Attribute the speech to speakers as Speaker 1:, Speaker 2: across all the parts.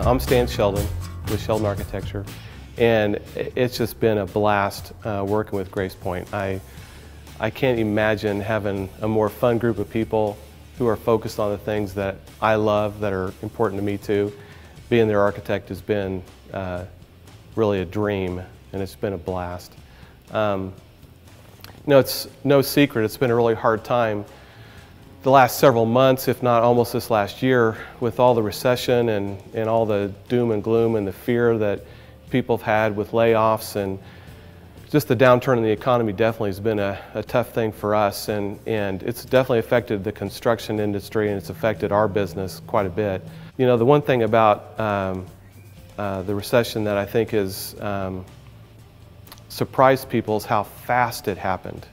Speaker 1: I'm Sheldon with Sheldon Architecture, and it's just been a blast working with Grace Point. I can't imagine having a more fun group of people who are focused on the things that I love, that are important to me too. Being their architect has been really a dream, and it's been a blast. It's no secret, it's been a really hard time the last several months, if not almost this last year, with all the recession and all the doom and gloom and the fear that people have had with layoffs, and just the downturn in the economy definitely has been a tough thing for us, and it's definitely affected the construction industry, and it's affected our business quite a bit. You know, the one thing about the recession that I think has surprised people is how fast it happened.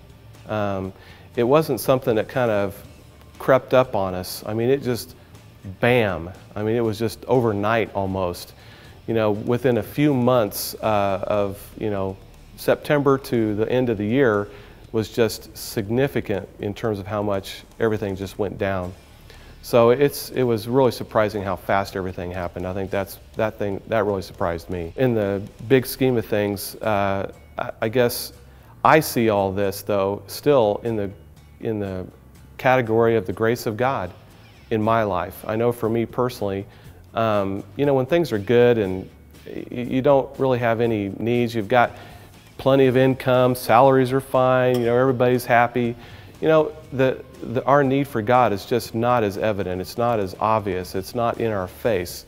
Speaker 1: It wasn't something that kind of crept up on us. I mean, it just, bam. I mean, it was just overnight almost. You know, within a few months of, September to the end of the year was just significant in terms of how much everything just went down. So it was really surprising how fast everything happened. I think that really surprised me. In the big scheme of things, I guess I see all this though still in the category of the grace of God in my life. I know for me personally, when things are good and you don't really have any needs, you've got plenty of income, salaries are fine, everybody's happy. Our need for God is just not as evident, it's not as obvious, it's not in our face.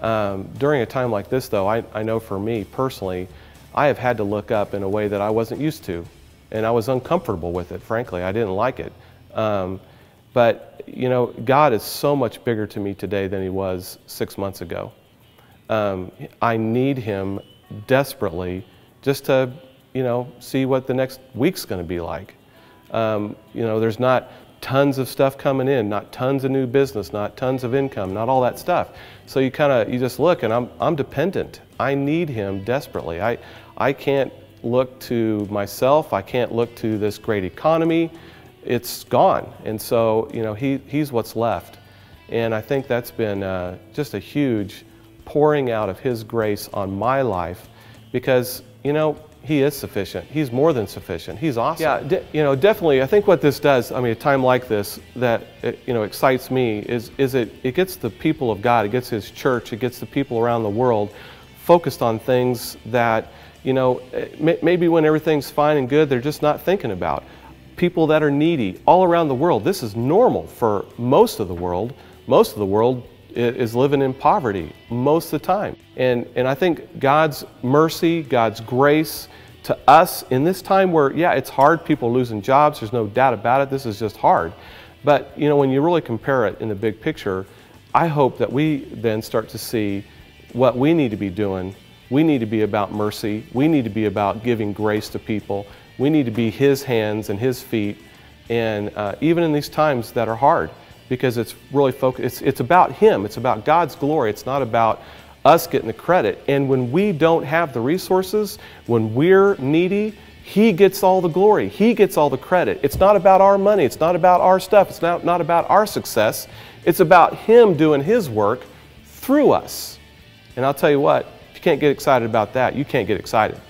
Speaker 1: During a time like this though, I know for me personally, I have had to look up in a way that I wasn't used to, and I was uncomfortable with it, frankly. I didn't like it. But God is so much bigger to me today than He was 6 months ago. I need Him desperately just to, see what the next week's going to be like. There's not tons of stuff coming in, not tons of new business, not tons of income, not all that stuff. So you just look, and I'm dependent. I need Him desperately. I can't look to myself. I can't look to this great economy. It's gone. And so, He's what's left. And I think that's been just a huge pouring out of His grace on my life, because, He is sufficient. He's more than sufficient. He's awesome. Yeah, definitely. I think what this does, a time like this that, excites me is it gets the people of God, it gets His church, it gets the people around the world focused on things that, maybe when everything's fine and good, they're just not thinking about. People that are needy all around the world. This is normal for most of the world. Most of the world is living in poverty most of the time. And I think God's mercy, God's grace to us in this time where, yeah, it's hard, people are losing jobs, there's no doubt about it, this is just hard. But, when you really compare it in the big picture, I hope that we then start to see what we need to be doing. We need to be about mercy. We need to be about giving grace to people. We need to be His hands and His feet, and even in these times that are hard, because it's really focused. It's about Him. It's about God's glory. It's not about us getting the credit. And when we don't have the resources, when we're needy, He gets all the glory. He gets all the credit. It's not about our money. It's not about our stuff. It's not about our success. It's about Him doing His work through us. And I'll tell you what, if you can't get excited about that, you can't get excited.